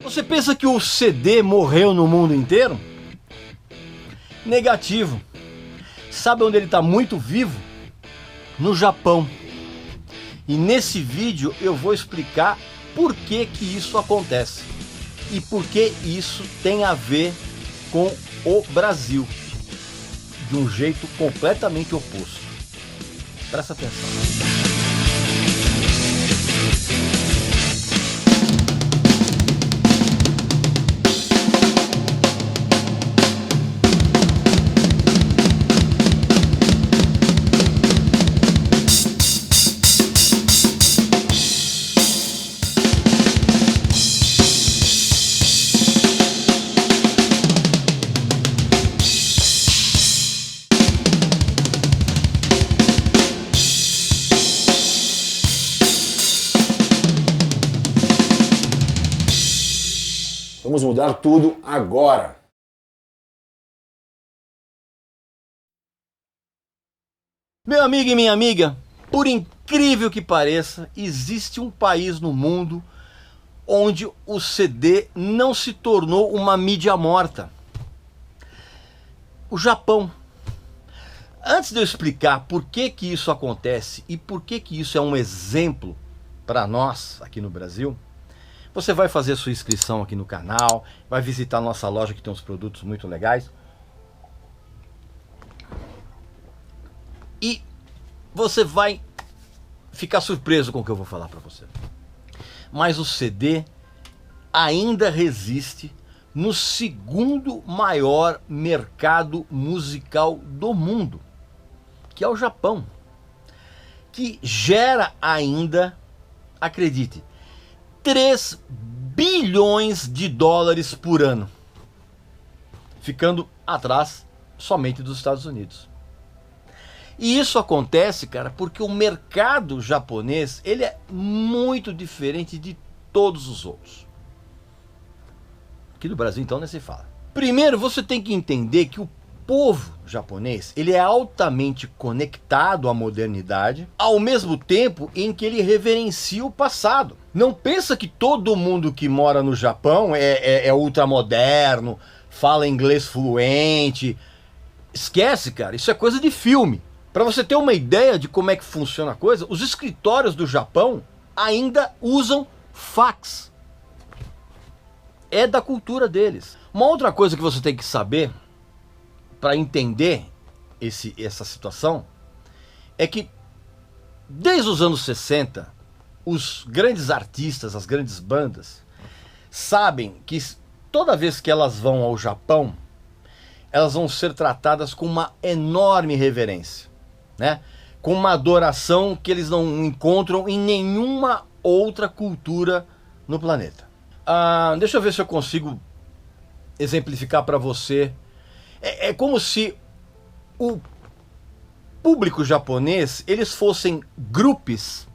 Você pensa que o CD morreu no mundo inteiro? Negativo. Sabe onde ele está muito vivo? No Japão. E nesse vídeo eu vou explicar por que isso acontece e por que isso tem a ver com o Brasil, de um jeito completamente oposto. Presta atenção. Vamos mudar tudo agora. Meu amigo e minha amiga, por incrível que pareça, existe um país no mundo onde o CD não se tornou uma mídia morta. O Japão. Antes de eu explicar por que isso acontece e por que isso é um exemplo para nós aqui no Brasil, você vai fazer sua inscrição aqui no canal, vai visitar a nossa loja que tem uns produtos muito legais. E você vai ficar surpreso com o que eu vou falar para você. Mas o CD ainda resiste no segundo maior mercado musical do mundo, que é o Japão, que gera ainda, acredite, 3 bilhões de dólares por ano, ficando atrás somente dos Estados Unidos. E isso acontece, cara, porque o mercado japonês, ele é muito diferente de todos os outros. Aqui no Brasil, então, nem se fala. Primeiro, você tem que entender que o povo japonês, ele é altamente conectado à modernidade, ao mesmo tempo em que ele reverencia o passado. Não pensa que todo mundo que mora no Japão é ultramoderno, fala inglês fluente. Esquece, cara, isso é coisa de filme. Para você ter uma ideia de como é que funciona a coisa, os escritórios do Japão ainda usam fax. É da cultura deles. Uma outra coisa que você tem que saber para entender essa situação é que desde os anos 60, os grandes artistas, as grandes bandas, sabem que toda vez que elas vão ao Japão, elas vão ser tratadas com uma enorme reverência, né? Com uma adoração que eles não encontram em nenhuma outra cultura no planeta. Deixa eu ver se eu consigo exemplificar para você. É como se o público japonês, eles fossem grupos,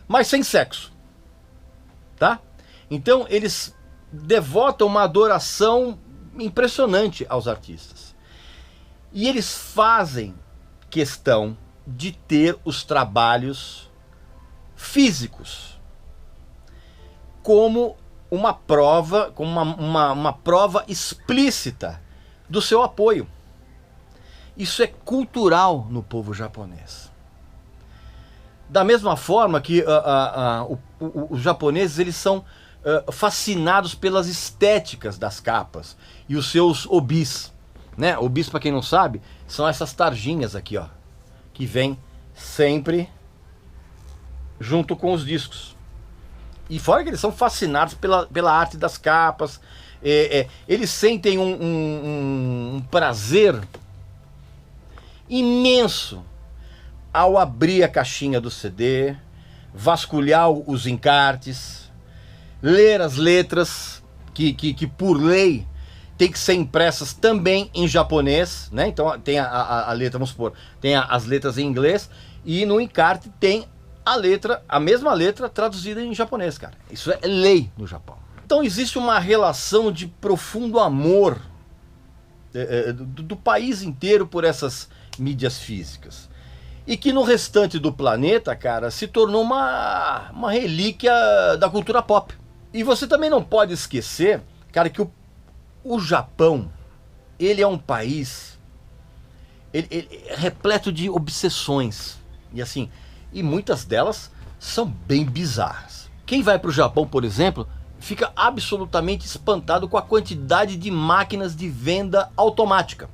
mas sem sexo, tá? Então eles devotam uma adoração impressionante aos artistas. E eles fazem questão de ter os trabalhos físicos como uma prova, como uma prova explícita do seu apoio. Isso é cultural no povo japonês. Da mesma forma que os japoneses, eles são fascinados pelas estéticas das capas e os seus obis, né? Obis, para quem não sabe, são essas tarjinhas aqui, ó, que vem sempre junto com os discos. E fora que eles são fascinados pela arte das capas, eles sentem um prazer imenso ao abrir a caixinha do CD, vasculhar os encartes, ler as letras que por lei tem que ser impressas também em japonês, né? Então tem a letra, vamos supor, tem as letras em inglês e no encarte tem a mesma letra traduzida em japonês, cara. Isso é lei no Japão. Então existe uma relação de profundo amor do país inteiro por essas mídias físicas. E que no restante do planeta, cara, se tornou uma relíquia da cultura pop. E você também não pode esquecer, cara, que o Japão, ele é um país ele é repleto de obsessões. E assim, e muitas delas são bem bizarras. Quem vai para o Japão, por exemplo, fica absolutamente espantado com a quantidade de máquinas de venda automática,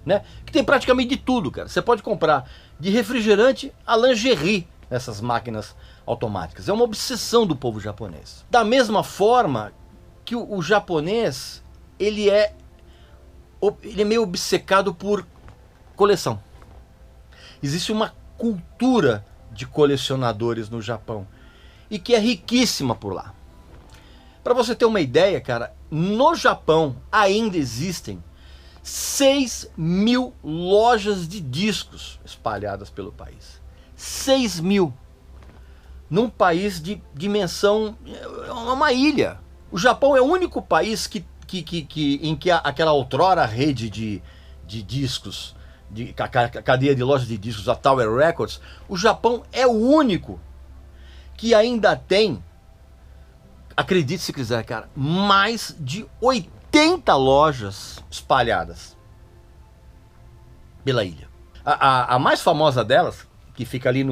né? Que tem praticamente de tudo, cara. Você pode comprar de refrigerante a lingerie nessas máquinas automáticas. É uma obsessão do povo japonês. Da mesma forma que o japonês, ele é meio obcecado por coleção. Existe uma cultura de colecionadores no Japão e que é riquíssima por lá. Para você ter uma ideia, cara, no Japão ainda existem 6.000 lojas de discos espalhadas pelo país. 6.000. Num país de dimensão, é uma ilha. O Japão é o único país em que aquela outrora rede de discos, a cadeia de lojas de discos, a Tower Records, o Japão é o único que ainda tem, acredite se quiser, cara, mais de 80 lojas espalhadas pela ilha. A mais famosa delas, que fica ali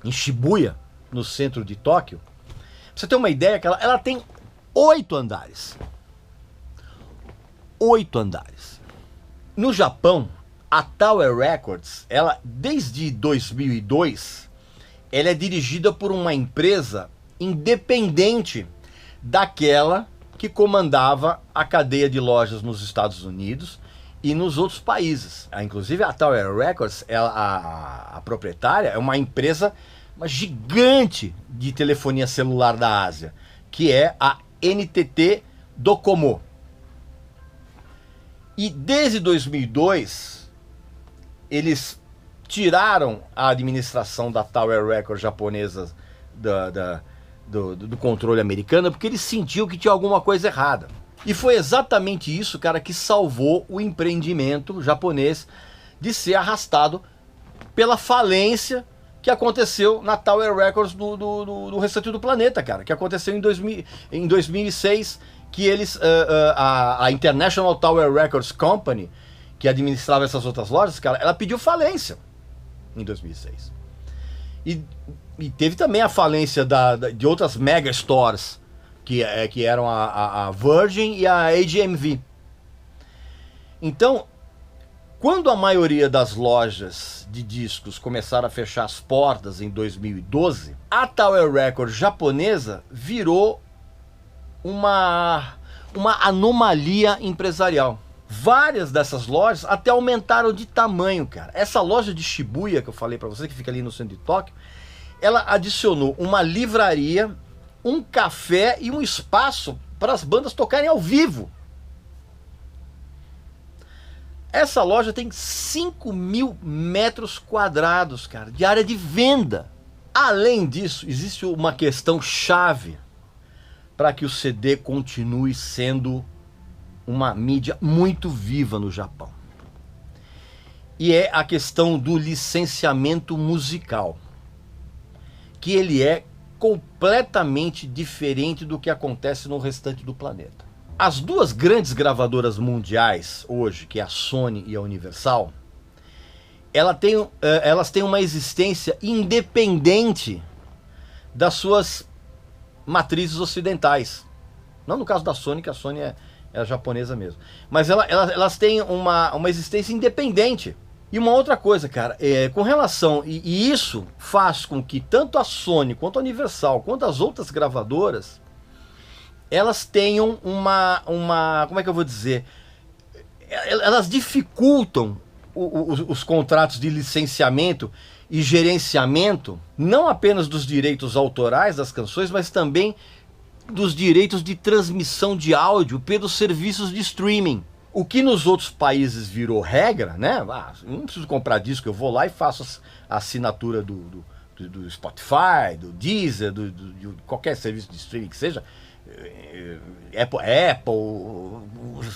em Shibuya, no centro de Tóquio, pra você ter uma ideia, que ela tem 8 andares. 8 andares. No Japão, a Tower Records, ela desde 2002, ela é dirigida por uma empresa independente daquela que comandava a cadeia de lojas nos Estados Unidos e nos outros países. Inclusive a Tower Records, a proprietária, é uma empresa gigante de telefonia celular da Ásia, que é a NTT Docomo. E desde 2002, eles tiraram a administração da Tower Records japonesa do controle americano, porque eles sentiam que tinha alguma coisa errada. E foi exatamente isso, cara, que salvou o empreendimento japonês de ser arrastado pela falência que aconteceu na Tower Records do restante do planeta, cara, que aconteceu em 2006, que eles, a International Tower Records Company, que administrava essas outras lojas, cara, ela pediu falência em 2006. E teve também a falência de outras mega stores, que eram a Virgin e a HMV. Então, quando a maioria das lojas de discos começaram a fechar as portas em 2012, a Tower Records japonesa virou uma anomalia empresarial. Várias dessas lojas até aumentaram de tamanho, cara. Essa loja de Shibuya que eu falei pra você, que fica ali no centro de Tóquio, ela adicionou uma livraria, um café e um espaço para as bandas tocarem ao vivo. Essa loja tem 5.000 metros quadrados, cara, de área de venda. Além disso, existe uma questão chave para que o CD continue sendo uma mídia muito viva no Japão. E é a questão do licenciamento musical, que ele é completamente diferente do que acontece no restante do planeta. As duas grandes gravadoras mundiais hoje, que é a Sony e a Universal, elas têm uma existência independente das suas matrizes ocidentais. Não no caso da Sony, que a Sony é japonesa mesmo. Mas elas têm uma existência independente. E uma outra coisa, cara, com relação... E isso faz com que tanto a Sony, quanto a Universal, quanto as outras gravadoras, elas tenham como é que eu vou dizer? Elas dificultam os contratos de licenciamento e gerenciamento, não apenas dos direitos autorais das canções, mas também dos direitos de transmissão de áudio pelos serviços de streaming. O que nos outros países virou regra, né? Eu não preciso comprar disco, eu vou lá e faço a assinatura do Spotify, do Deezer, de qualquer serviço de streaming que seja, Apple,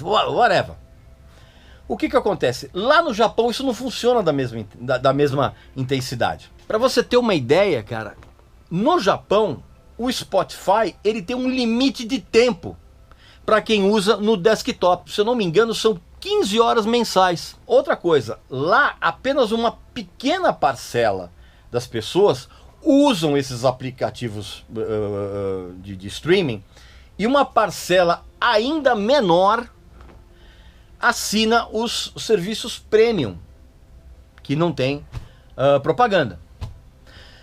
whatever. O que acontece? Lá no Japão isso não funciona da mesma intensidade. Para você ter uma ideia, cara, no Japão o Spotify ele tem um limite de tempo para quem usa no desktop. Se eu não me engano, são 15 horas mensais. Outra coisa, lá apenas uma pequena parcela das pessoas usam esses aplicativos de streaming e uma parcela ainda menor assina os serviços premium, que não tem propaganda.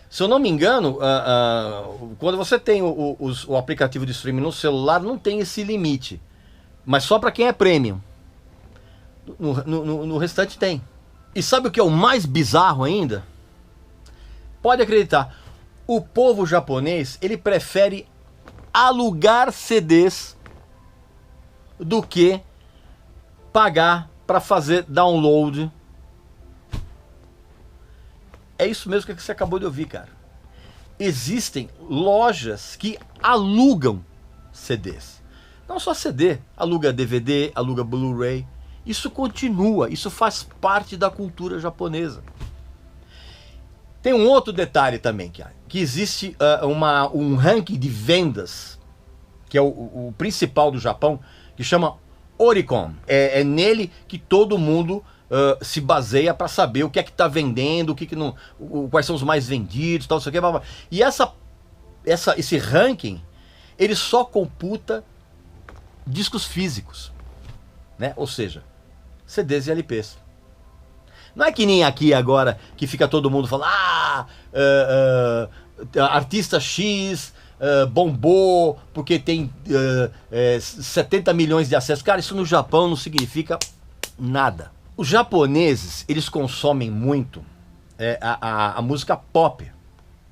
Se eu não me engano, quando você tem o aplicativo de streaming no celular, não tem esse limite. Mas só para quem é premium. No restante tem. E sabe o que é o mais bizarro ainda? Pode acreditar. O povo japonês, ele prefere alugar CDs do que pagar para fazer download. É isso mesmo que você acabou de ouvir, cara. Existem lojas que alugam CDs. Não só CD, aluga DVD, aluga Blu-ray. Isso continua, isso faz parte da cultura japonesa. Tem um outro detalhe também, que existe um ranking de vendas, que é o principal do Japão, que chama Oricon. É nele que todo mundo se baseia para saber o que é que está vendendo, o que que não, quais são os mais vendidos, tal, isso aqui, blá, blá. E esse ranking, ele só computa discos físicos, né? Ou seja, CDs e LPs. Não é que nem aqui agora que fica todo mundo falando, artista X bombou porque tem 70 milhões de acessos. Cara, isso no Japão não significa nada. Os japoneses, eles consomem muito a música pop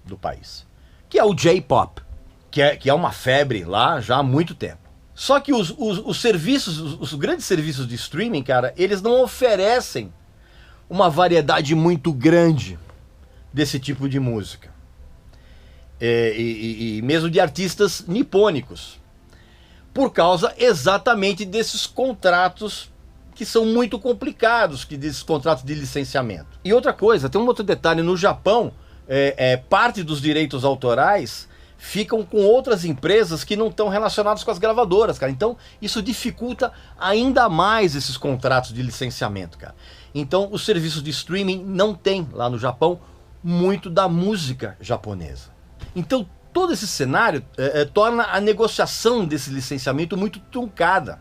do país, que é o J-pop, que é uma febre lá já há muito tempo. Só que os serviços, os grandes serviços de streaming, cara, eles não oferecem uma variedade muito grande desse tipo de música. E mesmo de artistas nipônicos. Por causa exatamente desses contratos que são muito complicados, desses contratos de licenciamento. E outra coisa, tem um outro detalhe, no Japão, parte dos direitos autorais ficam com outras empresas que não estão relacionadas com as gravadoras, cara. Então, isso dificulta ainda mais esses contratos de licenciamento, cara. Então, os serviços de streaming não tem lá no Japão muito da música japonesa. Então, todo esse cenário torna a negociação desse licenciamento muito truncada.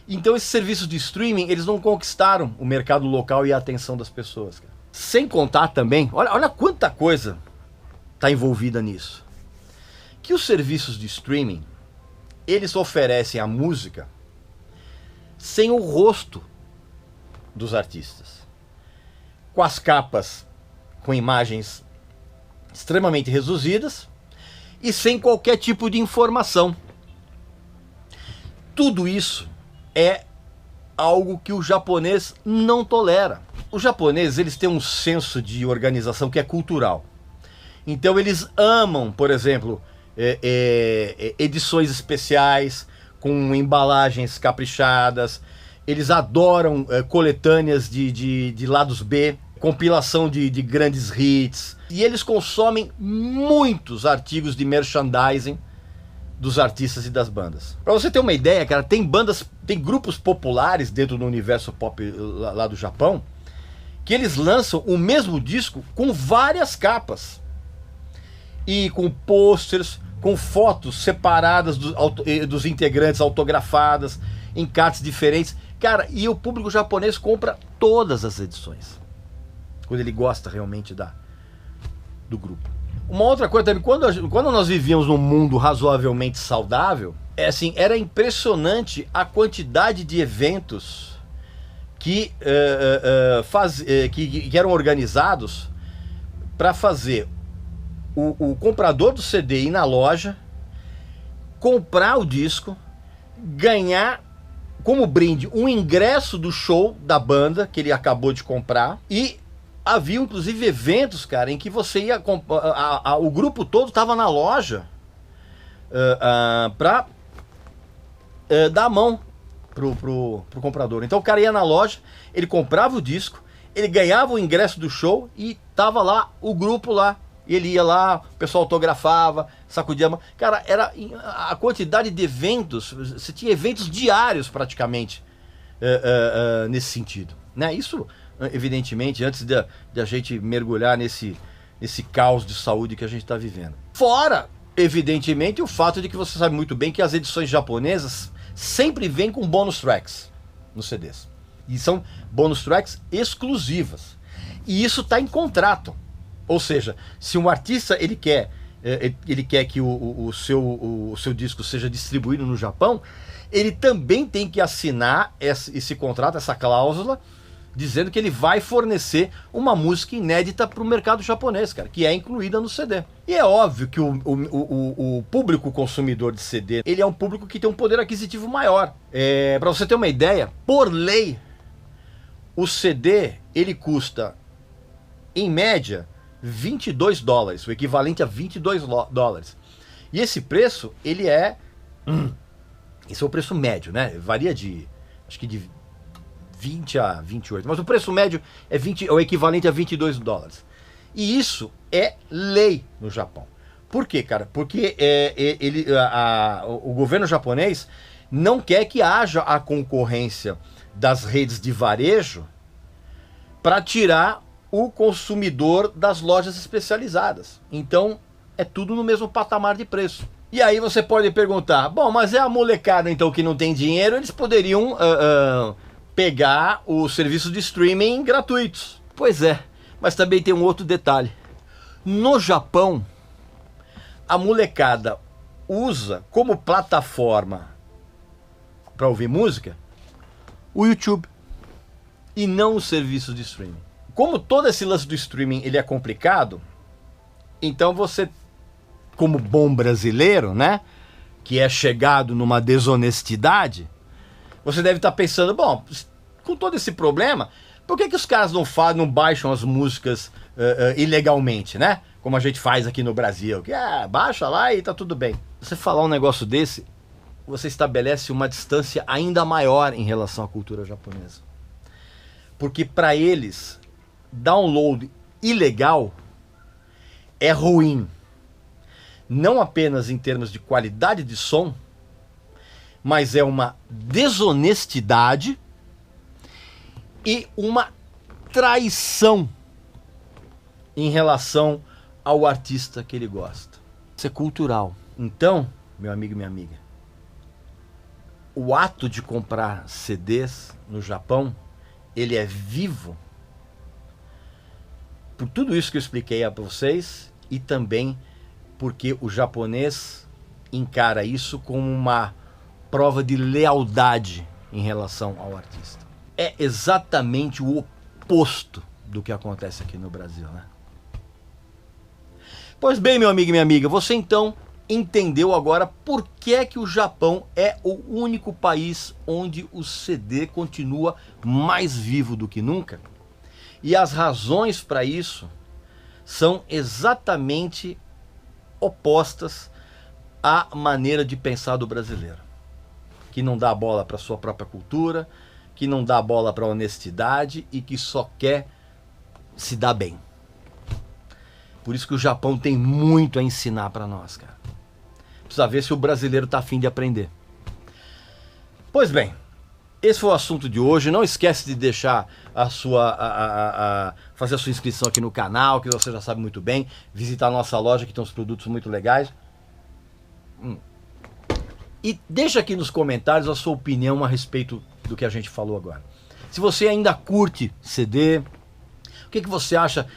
Então, esses serviços de streaming, eles não conquistaram o mercado local e a atenção das pessoas, cara. Sem contar também, olha quanta coisa está envolvida nisso. Que os serviços de streaming, eles oferecem a música sem o rosto dos artistas. Com as capas com imagens extremamente reduzidas e sem qualquer tipo de informação. Tudo isso é algo que o japonês não tolera. Os japoneses, eles têm um senso de organização que é cultural. Então eles amam, por exemplo, edições especiais com embalagens caprichadas. Eles adoram coletâneas de lados B, compilação de grandes hits. E eles consomem muitos artigos de merchandising dos artistas e das bandas. Pra você ter uma ideia, cara, tem grupos populares dentro do universo pop lá do Japão, que eles lançam o mesmo disco com várias capas. E com posters, com fotos separadas dos integrantes, autografadas, encartes diferentes. Cara, e o público japonês compra todas as edições, quando ele gosta realmente do grupo. Uma outra coisa também, quando nós vivíamos num mundo razoavelmente saudável, era impressionante a quantidade de eventos que eram organizados para fazer o comprador do CD ir na loja, comprar o disco, ganhar como brinde um ingresso do show da banda que ele acabou de comprar. E havia inclusive eventos, cara, em que você ia o grupo todo estava na loja para dar a mão pro comprador. Então o cara ia na loja, ele comprava o disco, ele ganhava o ingresso do show e tava lá o grupo lá E ele ia lá, o pessoal autografava, sacudia a mão. Cara, era a quantidade de eventos, você tinha eventos diários praticamente nesse sentido. Né? Isso, evidentemente, antes de a gente mergulhar nesse caos de saúde que a gente está vivendo. Fora, evidentemente, o fato de que você sabe muito bem que as edições japonesas sempre vêm com bonus tracks nos CDs. E são bonus tracks exclusivas. E isso está em contrato. Ou seja, se um artista ele quer que o seu disco seja distribuído no Japão, ele também tem que assinar esse contrato, essa cláusula, dizendo que ele vai fornecer uma música inédita para o mercado japonês, cara, que é incluída no CD. E é óbvio que o público consumidor de CD, ele é um público que tem um poder aquisitivo maior. Para você ter uma ideia, por lei, o CD, ele custa, em média, $22, o equivalente a $22. E esse preço, ele esse é o preço médio, né? Varia acho que de 20 a 28, mas o preço médio é o equivalente a $22. E isso é lei no Japão. Por quê, cara? Porque o governo japonês não quer que haja a concorrência das redes de varejo para tirar o consumidor das lojas especializadas. Então, é tudo no mesmo patamar de preço. E aí você pode perguntar, bom, mas é a molecada então que não tem dinheiro, eles poderiam pegar os serviços de streaming gratuitos. Pois é, mas também tem um outro detalhe. No Japão, a molecada usa como plataforma para ouvir música o YouTube e não os serviços de streaming. Como todo esse lance do streaming ele é complicado, então você, como bom brasileiro, né, que é chegado numa desonestidade, você deve estar pensando, bom, com todo esse problema, por que os caras não baixam as músicas ilegalmente, né? Como a gente faz aqui no Brasil, que baixa lá e tá tudo bem. Você falar um negócio desse, você estabelece uma distância ainda maior em relação à cultura japonesa. Porque para eles, download ilegal é ruim, não apenas em termos de qualidade de som, mas é uma desonestidade e uma traição em relação ao artista que ele gosta. Isso é cultural. Então, meu amigo e minha amiga, o ato de comprar CDs no Japão, ele é vivo por tudo isso que eu expliquei a vocês e também porque o japonês encara isso como uma prova de lealdade em relação ao artista. É exatamente o oposto do que acontece aqui no Brasil, né? Pois bem, meu amigo e minha amiga, você então entendeu agora por que é que o Japão é o único país onde o CD continua mais vivo do que nunca? E as razões para isso são exatamente opostas à maneira de pensar do brasileiro, que não dá bola para a sua própria cultura, que não dá bola para a honestidade e que só quer se dar bem. Por isso que o Japão tem muito a ensinar para nós, cara. Precisa ver se o brasileiro está a fim de aprender. Pois bem, esse foi o assunto de hoje. Não esquece de deixar fazer a sua inscrição aqui no canal, que você já sabe muito bem. Visitar a nossa loja, que tem uns produtos muito legais. E deixa aqui nos comentários a sua opinião a respeito do que a gente falou agora. Se você ainda curte CD, o que você acha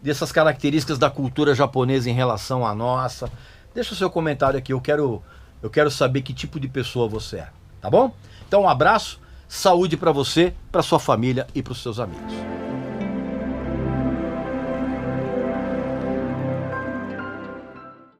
dessas características da cultura japonesa em relação à nossa? Deixa o seu comentário aqui. Eu quero saber que tipo de pessoa você é. Tá bom? Então um abraço, saúde para você, para sua família e para os seus amigos.